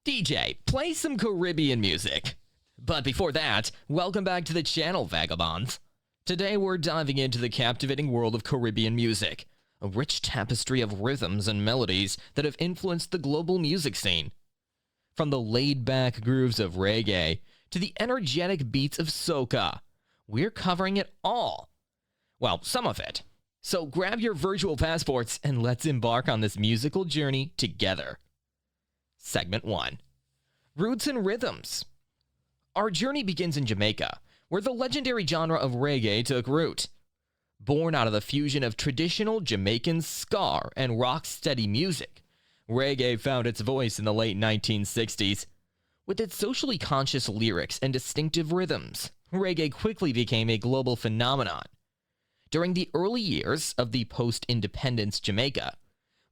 DJ, play some Caribbean music. But before that, welcome back to the channel, Vagabonds. Today we're diving into the captivating world of Caribbean music, a rich tapestry of rhythms and melodies that have influenced the global music scene. From the laid-back grooves of reggae to the energetic beats of soca, we're covering it all. Well, some of it. So grab your virtual passports and let's embark on this musical journey together. Segment 1. Roots and Rhythms. Our journey begins in Jamaica, where the legendary genre of reggae took root. Born out of the fusion of traditional Jamaican ska and rocksteady music, reggae found its voice in the late 1960s. With its socially conscious lyrics and distinctive rhythms, reggae quickly became a global phenomenon. During the early years of the post-independence Jamaica,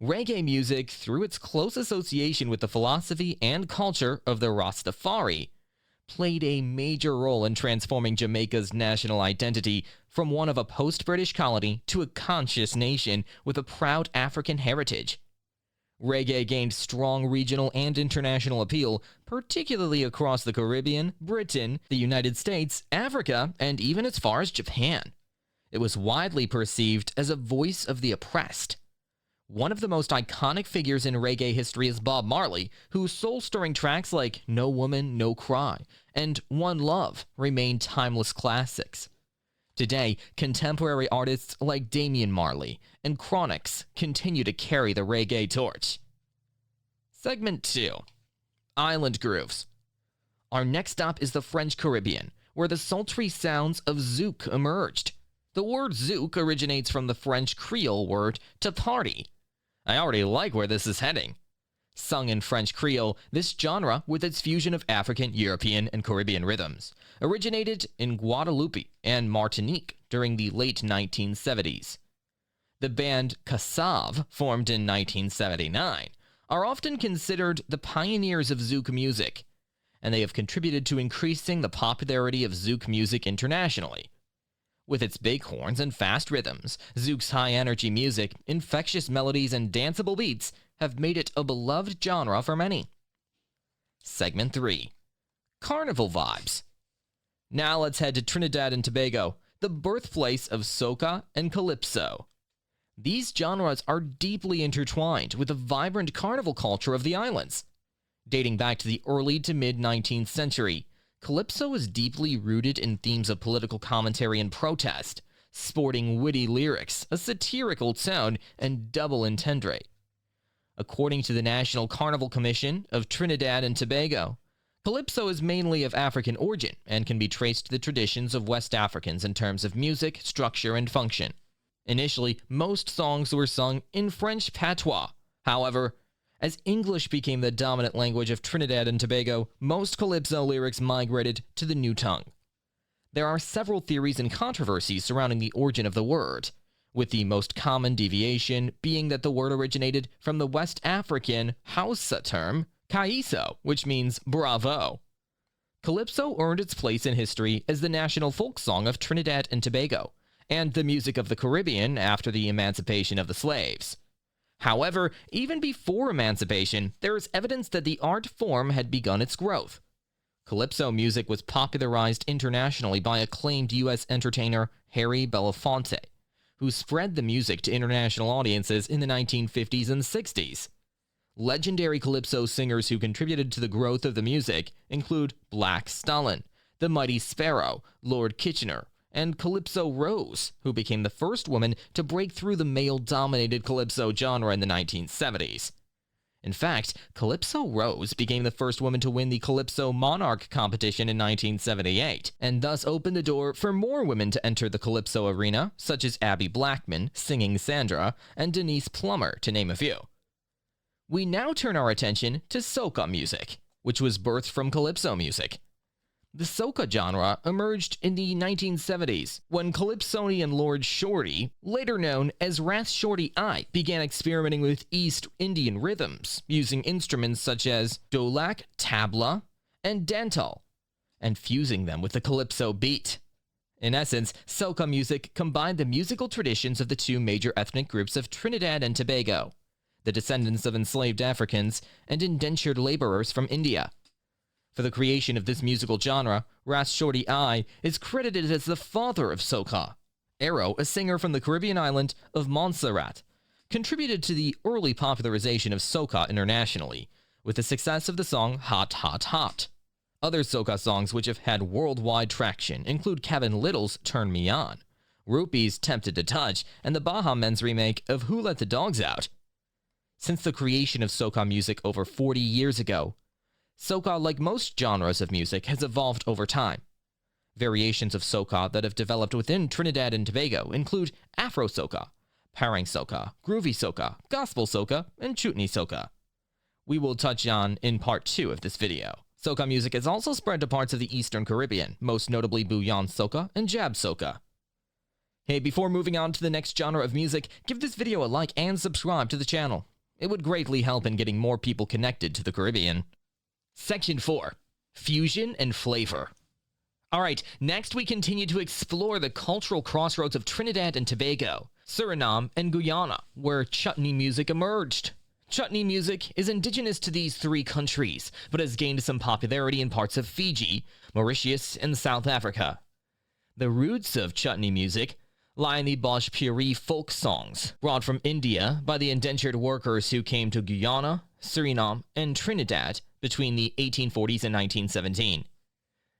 reggae music, through its close association with the philosophy and culture of the Rastafari, played a major role in transforming Jamaica's national identity from one of a post-British colony to a conscious nation with a proud African heritage. Reggae gained strong regional and international appeal, particularly across the Caribbean, Britain, the United States, Africa, and even as far as Japan. It was widely perceived as a voice of the oppressed. One of the most iconic figures in reggae history is Bob Marley, whose soul-stirring tracks like No Woman, No Cry and One Love remain timeless classics. Today, contemporary artists like Damian Marley and Chronix continue to carry the reggae torch. Segment 2. Island Grooves. Our next stop is the French Caribbean, where the sultry sounds of zouk emerged. The word zouk originates from the French Creole word to party. I already like where this is heading. Sung in French Creole, this genre, with its fusion of African, European, and Caribbean rhythms, originated in Guadeloupe and Martinique during the late 1970s. The band Kassav, formed in 1979, are often considered the pioneers of zouk music, and they have contributed to increasing the popularity of zouk music internationally. With its big horns and fast rhythms, zouk's high-energy music, infectious melodies, and danceable beats have made it a beloved genre for many. Segment 3. Carnival Vibes. Now let's head to Trinidad and Tobago, the birthplace of soca and calypso. These genres are deeply intertwined with the vibrant carnival culture of the islands. Dating back to the early to mid-19th century, calypso is deeply rooted in themes of political commentary and protest, sporting witty lyrics, a satirical tone, and double entendre. According to the National Carnival Commission of Trinidad and Tobago, calypso is mainly of African origin and can be traced to the traditions of West Africans in terms of music, structure, and function. Initially, most songs were sung in French patois. However, as English became the dominant language of Trinidad and Tobago, most calypso lyrics migrated to the new tongue. There are several theories and controversies surrounding the origin of the word, with the most common deviation being that the word originated from the West African Hausa term, kaiso, which means bravo. Calypso earned its place in history as the national folk song of Trinidad and Tobago, and the music of the Caribbean after the emancipation of the slaves. However, even before emancipation, there is evidence that the art form had begun its growth. Calypso music was popularized internationally by acclaimed U.S. entertainer Harry Belafonte, who spread the music to international audiences in the 1950s and 60s. Legendary calypso singers who contributed to the growth of the music include Black Stalin, the Mighty Sparrow, Lord Kitchener, and Calypso Rose, who became the first woman to break through the male-dominated calypso genre in the 1970s. In fact, Calypso Rose became the first woman to win the Calypso Monarch competition in 1978, and thus opened the door for more women to enter the calypso arena, such as Abby Blackman, singing Sandra, and Denise Plummer, to name a few. We now turn our attention to soca music, which was birthed from calypso music. The soca genre emerged in the 1970s when calypsonian Lord Shorty, later known as Ras Shorty I, began experimenting with East Indian rhythms, using instruments such as dholak, tabla, and dantal, and fusing them with the calypso beat. In essence, soca music combined the musical traditions of the two major ethnic groups of Trinidad and Tobago. the descendants of enslaved Africans and indentured laborers from India. For the creation of this musical genre, Ras Shorty I is credited as the father of soca. Arrow, a singer from the Caribbean island of Montserrat, contributed to the early popularization of soca internationally, with the success of the song Hot Hot Hot. Other soca songs which have had worldwide traction include Kevin Little's Turn Me On, Rupee's Tempted to Touch, and the Baha Men's remake of Who Let the Dogs Out. Since the creation of soca music over 40 years ago, soca, like most genres of music, has evolved over time. Variations of soca that have developed within Trinidad and Tobago include Afro soca, Parang soca, Groovy soca, Gospel soca, and Chutney soca. We will touch on in part 2 of this video. Soca music is also spread to parts of the Eastern Caribbean, most notably Bouillon soca and Jab soca. Hey, before moving on to the next genre of music, give this video a like and subscribe to the channel. It would greatly help in getting more people connected to the Caribbean. Section 4. Fusion and Flavor. Alright, next we continue to explore the cultural crossroads of Trinidad and Tobago, Suriname, and Guyana, where chutney music emerged. Chutney music is indigenous to these three countries, but has gained some popularity in parts of Fiji, Mauritius, and South Africa. The roots of chutney music lie in the Bhojpuri folk songs, brought from India by the indentured workers who came to Guyana, Suriname, and Trinidad between the 1840s and 1917.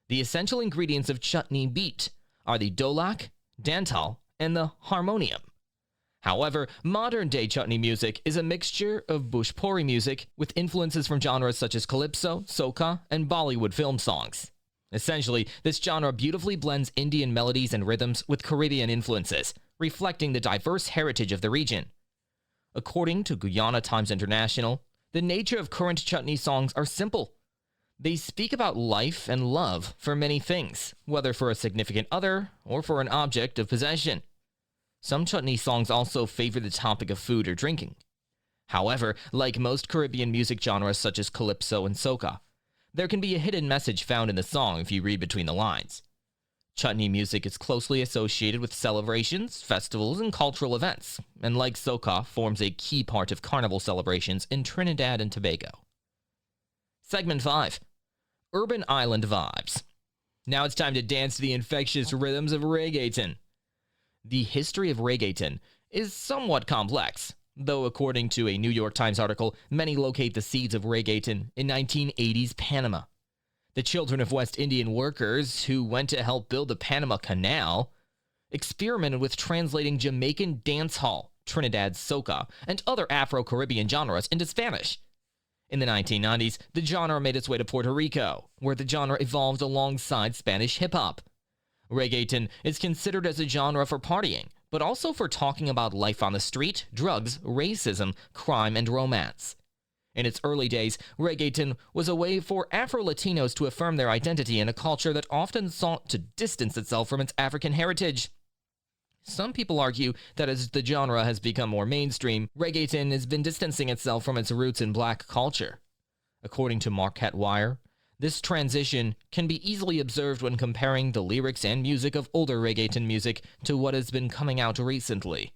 The essential ingredients of chutney beat are the dholak, dantal, and the harmonium. However, modern-day chutney music is a mixture of Bhojpuri music with influences from genres such as calypso, soca, and Bollywood film songs. Essentially, this genre beautifully blends Indian melodies and rhythms with Caribbean influences, reflecting the diverse heritage of the region. According to Guyana Times International, the nature of current chutney songs are simple. They speak about life and love for many things, whether for a significant other or for an object of possession. Some chutney songs also favor the topic of food or drinking. However, like most Caribbean music genres such as calypso and soca, there can be a hidden message found in the song if you read between the lines. Chutney music is closely associated with celebrations, festivals, and cultural events, and like soca, forms a key part of carnival celebrations in Trinidad and Tobago. Segment 5. Urban Island Vibes. Now it's time to dance to the infectious rhythms of reggaeton. The history of reggaeton is somewhat complex, though according to a New York Times article, many locate the seeds of reggaeton in 1980s Panama. The children of West Indian workers who went to help build the Panama Canal experimented with translating Jamaican dancehall, Trinidad soca, and other Afro-Caribbean genres into Spanish. In the 1990s, the genre made its way to Puerto Rico, where the genre evolved alongside Spanish hip-hop. Reggaeton is considered as a genre for partying, but also for talking about life on the street, drugs, racism, crime, and romance. In its early days, reggaeton was a way for Afro-Latinos to affirm their identity in a culture that often sought to distance itself from its African heritage. Some people argue that as the genre has become more mainstream, reggaeton has been distancing itself from its roots in black culture. According to Marquette Wire, this transition can be easily observed when comparing the lyrics and music of older reggaeton music to what has been coming out recently.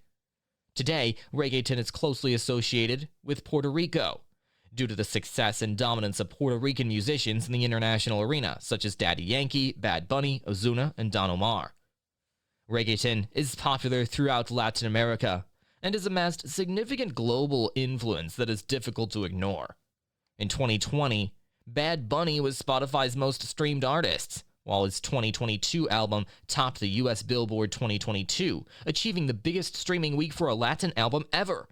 Today, reggaeton is closely associated with Puerto Rico, due to the success and dominance of Puerto Rican musicians in the international arena, such as Daddy Yankee, Bad Bunny, Ozuna, and Don Omar. Reggaeton is popular throughout Latin America and has amassed significant global influence that is difficult to ignore. In 2020, Bad Bunny was Spotify's most streamed artist, while his 2022 album topped the US Billboard 2022, achieving the biggest streaming week for a Latin album ever.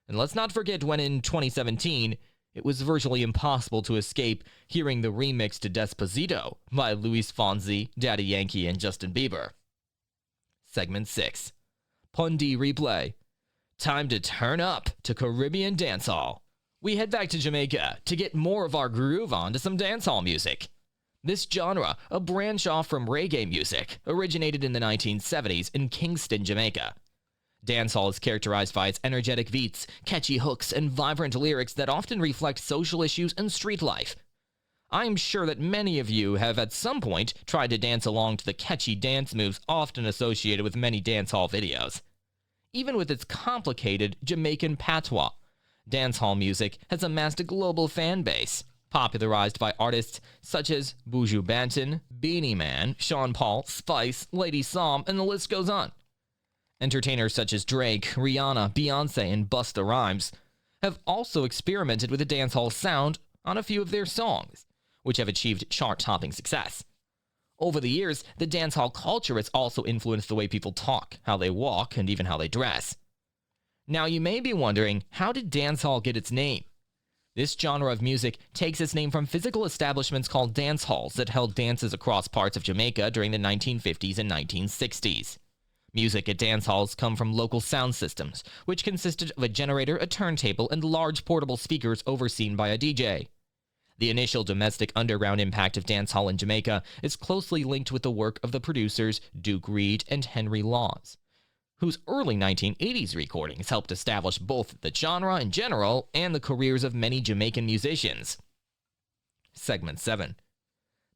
And let's not forget when in 2017, it was virtually impossible to escape hearing the remix to Despacito by Luis Fonsi, Daddy Yankee, and Justin Bieber. Segment 6. Pundi Replay. Time to turn up to Caribbean dancehall. We head back to Jamaica to get more of our groove on to some dancehall music. This genre, a branch off from reggae music, originated in the 1970s in Kingston, Jamaica. Dancehall is characterized by its energetic beats, catchy hooks, and vibrant lyrics that often reflect social issues and street life. I'm sure that many of you have at some point tried to dance along to the catchy dance moves often associated with many dancehall videos. Even with its complicated Jamaican patois, dancehall music has amassed a global fan base, popularized by artists such as Buju Banton, Beanie Man, Sean Paul, Spice, Lady Psalm, and the list goes on. Entertainers such as Drake, Rihanna, Beyonce, and Busta Rhymes have also experimented with the dancehall sound on a few of their songs, which have achieved chart-topping success. Over the years, the dancehall culture has also influenced the way people talk, how they walk, and even how they dress. Now, you may be wondering, how did dancehall get its name? This genre of music takes its name from physical establishments called dance halls that held dances across parts of Jamaica during the 1950s and 1960s. Music at dance halls come from local sound systems, which consisted of a generator, a turntable, and large portable speakers overseen by a DJ. The initial domestic underground impact of dancehall in Jamaica is closely linked with the work of the producers Duke Reid and Henry Laws, whose early 1980s recordings helped establish both the genre in general and the careers of many Jamaican musicians. Segment 7.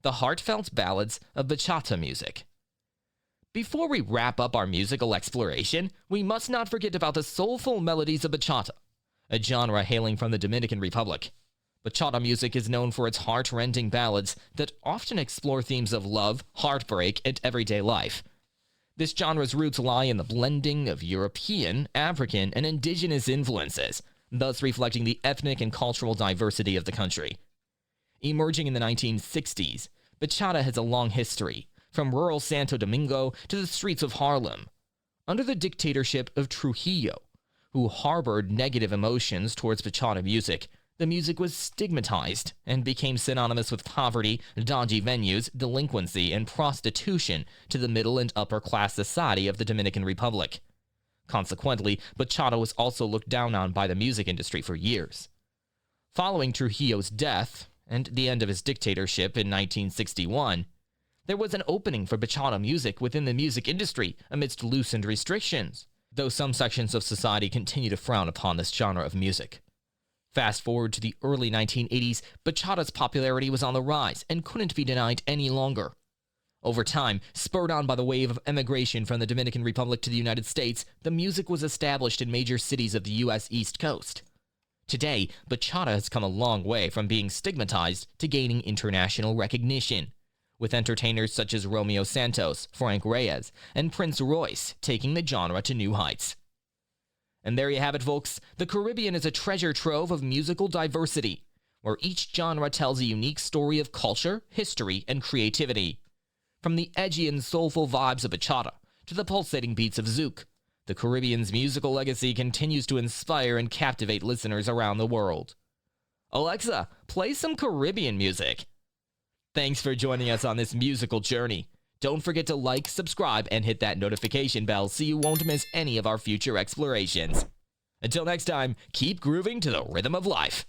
The Heartfelt Ballads of Bachata Music. Before we wrap up our musical exploration, we must not forget about the soulful melodies of bachata, a genre hailing from the Dominican Republic. Bachata music is known for its heart-rending ballads that often explore themes of love, heartbreak, and everyday life. This genre's roots lie in the blending of European, African, and indigenous influences, thus reflecting the ethnic and cultural diversity of the country. Emerging in the 1960s, bachata has a long history, from rural Santo Domingo to the streets of Harlem. Under the dictatorship of Trujillo, who harbored negative emotions towards bachata music, the music was stigmatized and became synonymous with poverty, dodgy venues, delinquency, and prostitution to the middle and upper class society of the Dominican Republic. Consequently, bachata was also looked down on by the music industry for years. Following Trujillo's death and the end of his dictatorship in 1961, there was an opening for bachata music within the music industry amidst loosened restrictions, though some sections of society continue to frown upon this genre of music. Fast forward to the early 1980s, bachata's popularity was on the rise and couldn't be denied any longer. Over time, spurred on by the wave of emigration from the Dominican Republic to the United States, the music was established in major cities of the U.S. East Coast. Today, bachata has come a long way from being stigmatized to gaining international recognition, with entertainers such as Romeo Santos, Frank Reyes, and Prince Royce taking the genre to new heights. And there you have it, folks. The Caribbean is a treasure trove of musical diversity, where each genre tells a unique story of culture, history, and creativity. From the edgy and soulful vibes of bachata to the pulsating beats of zouk, the Caribbean's musical legacy continues to inspire and captivate listeners around the world. Alexa, play some Caribbean music. Thanks for joining us on this musical journey. Don't forget to like, subscribe, and hit that notification bell so you won't miss any of our future explorations. Until next time, keep grooving to the rhythm of life.